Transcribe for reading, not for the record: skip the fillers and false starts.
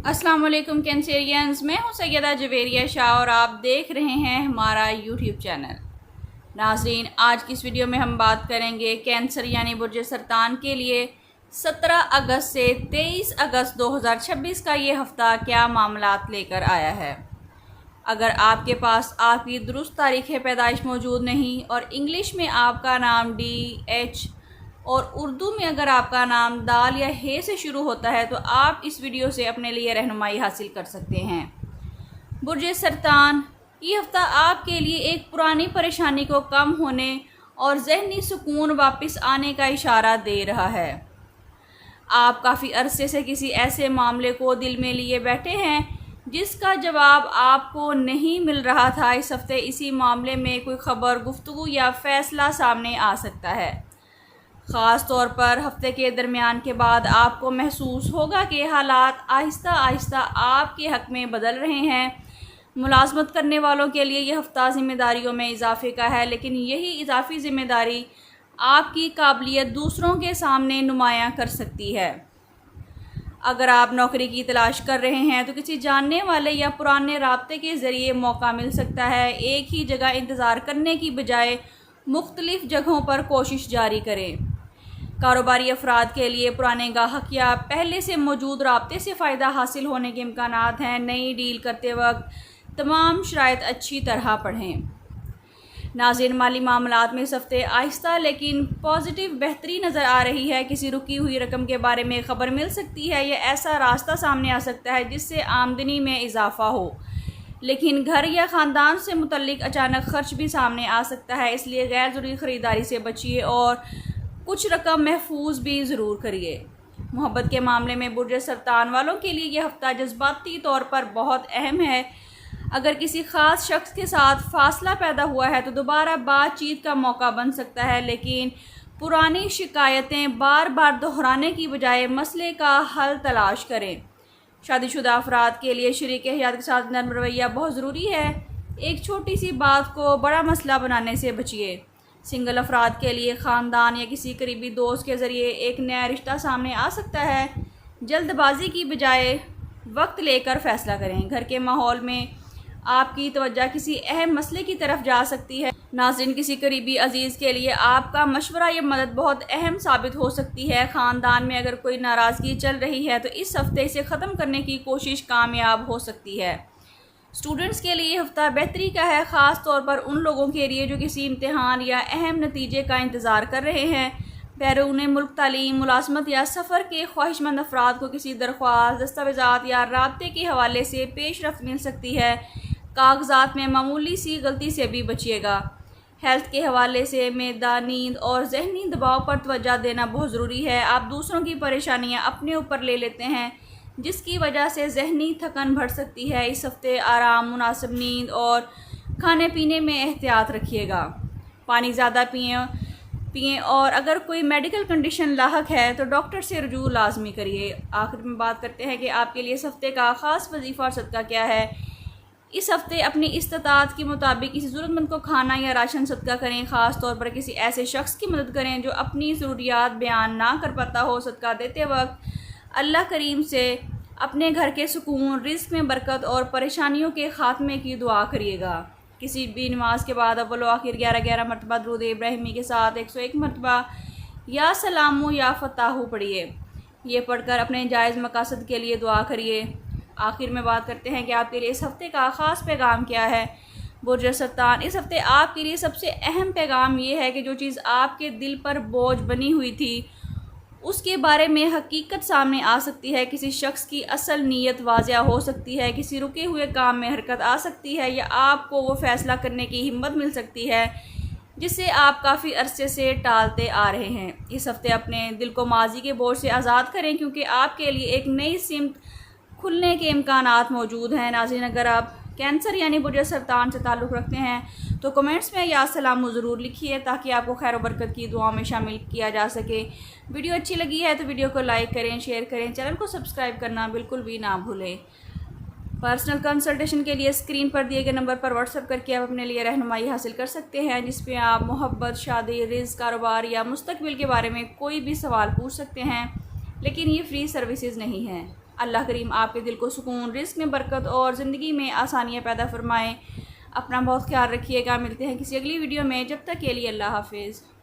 अस्सलाम वालेकुम कैंसरियंस, मैं हूं सैयदा जवेरिया शाह और आप देख रहे हैं हमारा यूट्यूब चैनल। नाज़रीन, आज की इस वीडियो में हम बात करेंगे कैंसर यानी बुर्ज सरतान के लिए 17 अगस्त से 23 अगस्त 2026 का ये हफ़्ता क्या मामलात लेकर आया है। अगर आपके पास आपकी दुरुस्त तारीख़ पैदाइश मौजूद नहीं और इंग्लिश में आपका नाम DH और उर्दू में अगर आपका नाम दाल या हे से शुरू होता है तो आप इस वीडियो से अपने लिए रहनुमाई हासिल कर सकते हैं। बुर्ज सरतान, ये हफ़्ता आपके लिए एक पुरानी परेशानी को कम होने और ज़हनी सुकून वापस आने का इशारा दे रहा है। आप काफ़ी अरसे से किसी ऐसे मामले को दिल में लिए बैठे हैं जिसका जवाब आपको नहीं मिल रहा था। इस हफ़्ते इसी मामले में कोई ख़बर, गुफ्तगू या फ़ैसला सामने आ सकता है। ख़ास तौर पर हफ्ते के दरमियान के बाद आपको महसूस होगा कि हालात आहिस्ता आहिस्ता आपके हक़ में बदल रहे हैं। मुलाज़मत करने वालों के लिए यह हफ़्ता ज़िम्मेदारियों में इजाफ़े का है, लेकिन यही इजाफ़ी ज़िम्मेदारी आपकी काबिलियत दूसरों के सामने नुमायाँ कर सकती है। अगर आप नौकरी की तलाश कर रहे हैं तो किसी जानने वाले या पुराने राब्ते के ज़रिए मौका मिल सकता है। एक ही जगह इंतज़ार करने की बजाय मुख्तलिफ़ जगहों पर कोशिश जारी करें। कारोबारी अफराद के लिए पुराने गाहक या पहले से मौजूद राब्ते से फ़ायदा हासिल होने के इम्कानात हैं। नई डील करते वक्त तमाम शराइत अच्छी तरह पढ़ें। नाज़रीन, माली मामलात में इस हफ़्ते आहिस्ता लेकिन पॉजिटिव बेहतरी नज़र आ रही है। किसी रुकी हुई रकम के बारे में ख़बर मिल सकती है या ऐसा रास्ता सामने आ सकता है जिससे आमदनी में इजाफ़ा हो, लेकिन घर या ख़ानदान से मुतल्लिक अचानक ख़र्च भी सामने आ सकता है। इसलिए गैर ज़रूरी ख़रीदारी से बचिए और कुछ रकम महफूज भी ज़रूर करिए। मोहब्बत के मामले में बुर्ज सरतान वालों के लिए यह हफ़्ता जज्बाती तौर पर बहुत अहम है। अगर किसी ख़ास शख्स के साथ फासला पैदा हुआ है तो दोबारा बातचीत का मौका बन सकता है, लेकिन पुरानी शिकायतें बार बार दोहराने की बजाय मसले का हल तलाश करें। शादीशुदा अफराद के लिए शरीक हयात के साथ नरम रवैया बहुत ज़रूरी है। एक छोटी सी बात को बड़ा मसला बनाने से बचिए। सिंगल अफराद के लिए ख़ानदान या किसी करीबी दोस्त के ज़रिए एक नया रिश्ता सामने आ सकता है। जल्दबाजी की बजाय वक्त लेकर फ़ैसला करें। घर के माहौल में आपकी तवज्जो किसी अहम मसले की तरफ जा सकती है। नाज़रीन, किसी करीबी अजीज़ के लिए आपका मशवरा या मदद बहुत अहम साबित हो सकती है। ख़ानदान में अगर कोई नाराज़गी चल रही है तो इस हफ़्ते इसे ख़त्म करने की कोशिश कामयाब हो सकती है। स्टूडेंट्स के लिए हफ़्ता बेहतरी का है, ख़ास तौर पर उन लोगों के लिए जो किसी इम्तिहान या अहम नतीजे का इंतज़ार कर रहे हैं। बैरून मुल्क तालीम, मुलाज़मत या सफ़र के ख्वाहिशमंद अफराद को किसी दरख्वास्त, दस्तावेज़ात या राब्ते के हवाले से पेशरफ्त मिल सकती है। कागज़ात में मामूली सी गलती से भी बचिएगा। हेल्थ के हवाले से मैदा, नींद और ज़हनी दबाव पर तवज्जो देना बहुत ज़रूरी है। आप दूसरों की परेशानियाँ अपने ऊपर ले लेते हैं जिसकी वजह से ज़हनी थकन बढ़ सकती है। इस हफ़्ते आराम, मुनासिब नींद और खाने पीने में एहतियात रखिएगा। पानी ज़्यादा पिएँ और अगर कोई मेडिकल कंडीशन लाहक है तो डॉक्टर से रुजू लाजमी करिए। आखिर में बात करते हैं कि आपके लिए इस हफ़्ते का ख़ास वजीफ़ा और सदका क्या है। इस हफ़्ते अपनी इस्तात के मुताबिक किसी ज़रूरतमंद को खाना या राशन सदका करें। ख़ास तौर पर किसी ऐसे शख्स की मदद करें जो अपनी ज़रूरियात बयान ना कर पाता हो। सदका देते वक्त अल्लाह करीम से अपने घर के सुकून, रिज़्क़ में बरकत और परेशानियों के ख़ात्मे की दुआ करिएगा। किसी भी नमाज के बाद अव्वल व आखिर 11-11 मरतबा दुरूद इब्राहिमी के साथ 101 मरतबा या सलामु या फ़ताहु पढ़िए। ये पढ़कर अपने जायज़ मकासद के लिए दुआ करिए। आखिर में बात करते हैं कि आपके लिए इस हफ़्ते का ख़ास पैगाम क्या है। बुर्ज सरतान, इस हफ़्ते आपके लिए सबसे अहम पैगाम ये है कि जो चीज़ आपके दिल पर बोझ बनी हुई थी उसके बारे में हकीकत सामने आ सकती है। किसी शख्स की असल नीयत वाज़िया हो सकती है, किसी रुके हुए काम में हरकत आ सकती है या आपको वो फ़ैसला करने की हिम्मत मिल सकती है जिसे आप काफ़ी अरसे से टालते आ रहे हैं। इस हफ़्ते अपने दिल को माजी के बोझ से आज़ाद करें क्योंकि आपके लिए एक नई सिमत खुलने के इम्कानात मौजूद हैं। नाज़रीन, अगर आप कैंसर यानी बुर्ज सरतान से ताल्लुक़ रखते हैं तो कमेंट्स में या सलाम ज़रूर लिखिए ताकि आपको खैर व बरकत की दुआ में शामिल किया जा सके। वीडियो अच्छी लगी है तो वीडियो को लाइक करें, शेयर करें, चैनल को सब्सक्राइब करना बिल्कुल भी ना भूलें। पर्सनल कंसल्टेशन के लिए स्क्रीन पर दिए गए नंबर पर व्हाट्सएप करके आप अपने लिए रहनुमाई हासिल कर सकते हैं, जिस पे आप मोहब्बत, शादी, रिज़्क़, कारोबार या मुस्तकबिल के बारे में कोई भी सवाल पूछ सकते हैं, लेकिन ये फ्री सर्विसेज नहीं हैं। اللہ کریم آپ کے دل کو سکون، رزق میں برکت اور زندگی میں آسانیاں پیدا فرمائیں۔ اپنا بہت خیال رکھیے گا، ملتے ہیں کسی اگلی ویڈیو میں، جب تک کے لیے اللہ حافظ۔